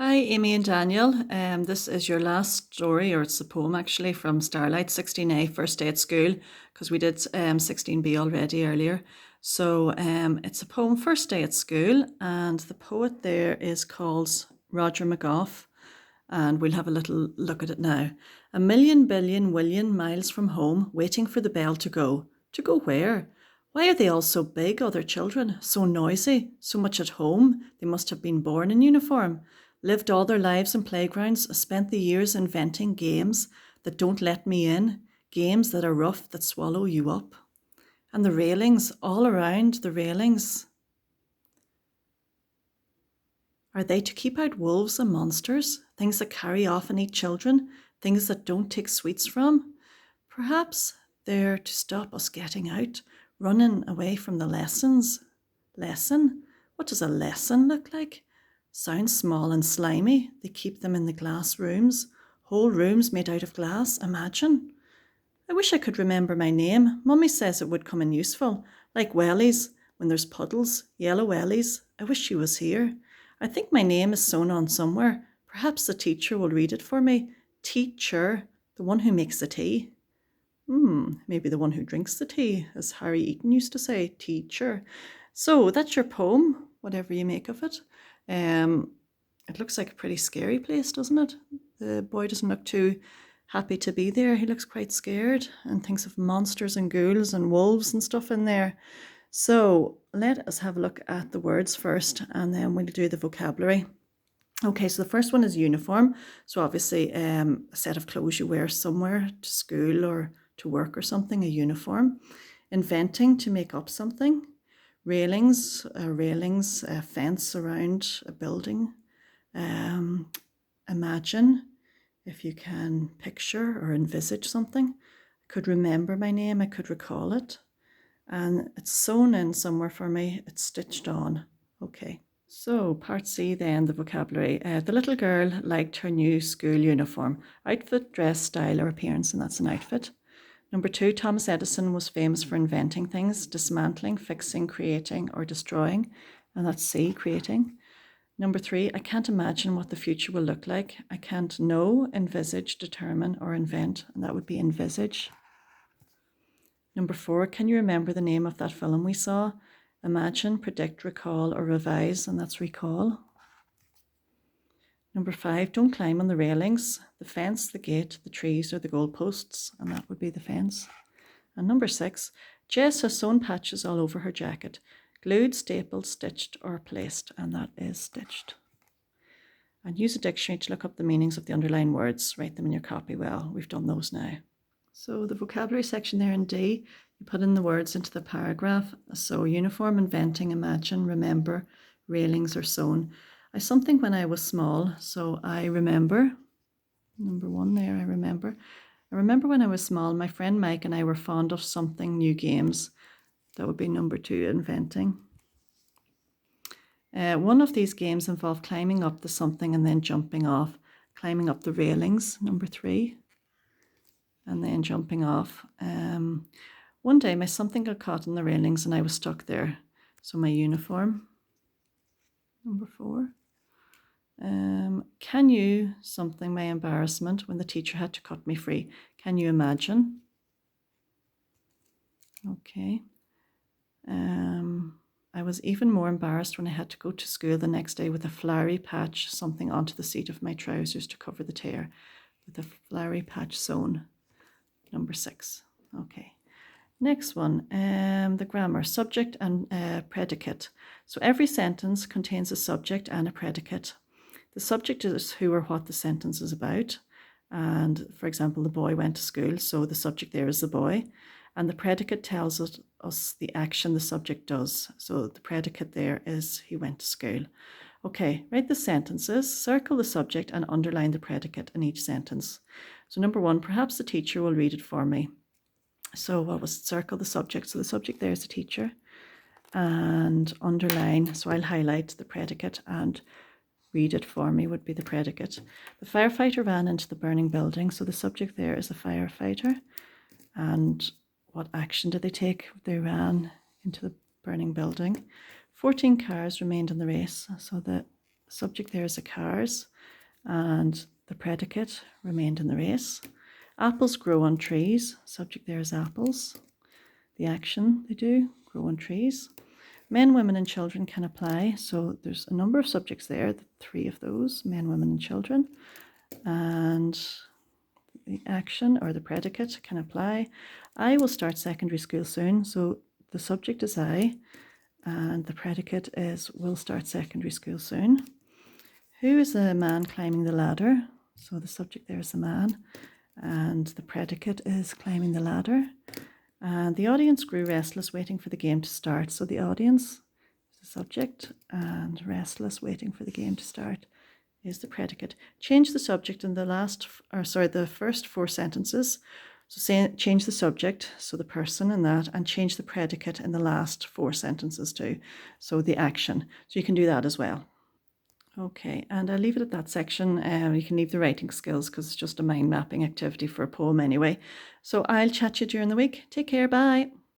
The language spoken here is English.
Hi, Amy and Daniel. This is your last story, or it's a poem actually, from Starlight 16A, First Day at School, because we did 16B already earlier. So it's a poem, First Day at School, and the poet there is called Roger McGough, and we'll have a little look at it now. A million billion willion miles from home, waiting for the bell to go. To go where? Why are they all so big, other children? So noisy, so much at home? They must have been born in uniform. Lived all their lives in playgrounds, spent the years inventing games that don't let me in, games that are rough, that swallow you up. And the railings, all around the railings. Are they to keep out wolves and monsters, things that carry off and eat children, things that don't take sweets from? Perhaps they're to stop us getting out, running away from the lessons. Lesson? What does a lesson look like? Sounds small and slimy. They keep them in the glass rooms. Whole rooms made out of glass. Imagine. I wish I could remember my name. Mummy says it would come in useful. Like wellies, when there's puddles, yellow wellies. I wish she was here. I think my name is sewn on somewhere. Perhaps the teacher will read it for me. Teacher, the one who makes the tea. Maybe the one who drinks the tea, as Harry Eaton used to say, teacher. So that's your poem, whatever you make of it. It looks like a pretty scary place, doesn't it? The boy doesn't look too happy to be there. He looks quite scared and thinks of monsters and ghouls and wolves and stuff in there. So let us have a look at the words first, and then we'll do the vocabulary. Okay, so the first one is uniform. So obviously a set of clothes you wear somewhere to school or to work or something, a uniform. Inventing, to make up something. Railings, a fence around a building. Imagine, if you can picture or envisage something. I could remember my name, I could recall it. And it's sewn in somewhere for me, it's stitched on. Okay. So, part C then, the vocabulary. The little girl liked her new school uniform. Outfit, dress, style, or appearance, and that's an outfit. Number 2, Thomas Edison was famous for inventing things, dismantling, fixing, creating, or destroying, and that's C, creating. Number 3, I can't imagine what the future will look like. I can't know, envisage, determine, or invent, and that would be envisage. Number 4, can you remember the name of that film we saw? Imagine, predict, recall, or revise, and that's recall. Number 5, don't climb on the railings, the fence, the gate, the trees, or the goalposts, and that would be the fence. And number 6, Jess has sewn patches all over her jacket, glued, stapled, stitched, or placed, and that is stitched. And use a dictionary to look up the meanings of the underlined words. Write them in your copy well. We've done those now. So the vocabulary section there in D, you put in the words into the paragraph. So uniform, inventing, imagine, remember, railings, or sewn. I something when I was small, so I remember. Number 1 there, I remember. I remember when I was small, my friend Mike and I were fond of something new games. That would be number 2, inventing. One of these games involved climbing up the something and then jumping off. Climbing up the railings, number 3, and then jumping off. One day my something got caught in the railings and I was stuck there. So my uniform, number 4. Can you something my embarrassment when the teacher had to cut me free? Can you imagine? Okay. I was even more embarrassed when I had to go to school the next day with a flowery patch, something onto the seat of my trousers to cover the tear, with a flowery patch sewn. Number 6. Okay. Next one, the grammar, subject and predicate. So every sentence contains a subject and a predicate. The subject is who or what the sentence is about. And for example, the boy went to school, so the subject there is the boy. And the predicate tells us the action the subject does. So the predicate there is he went to school. Okay, write the sentences, circle the subject and underline the predicate in each sentence. So number 1, perhaps the teacher will read it for me. So what was circle the subject? So the subject there is the teacher. And underline, so I'll highlight the predicate, and read it for me would be the predicate. The firefighter ran into the burning building. So the subject there is the firefighter. And what action did they take? They ran into the burning building. 14 cars remained in the race. So the The subject there is the cars, and the predicate remained in the race. Apples grow on trees. Subject there is apples. The action they do, grow on trees. Men, women, and children can apply. So there's a number of subjects there, 3 of those, men, women, and children. And the action or the predicate can apply. I will start secondary school soon. So the subject is I, and the predicate is will start secondary school soon. Who is the man climbing the ladder? So the subject there is the man, and the predicate is climbing the ladder. And the audience grew restless, waiting for the game to start. So the audience is the subject, and restless, waiting for the game to start, is the predicate. Change the subject in the first 4 sentences. So change the subject, so the person in that, and change the predicate in the last 4 sentences too. So the action. So you can do that as well. Okay, and I'll leave it at that section. You can leave the writing skills because it's just a mind mapping activity for a poem anyway. So I'll chat to you during the week. Take care, bye.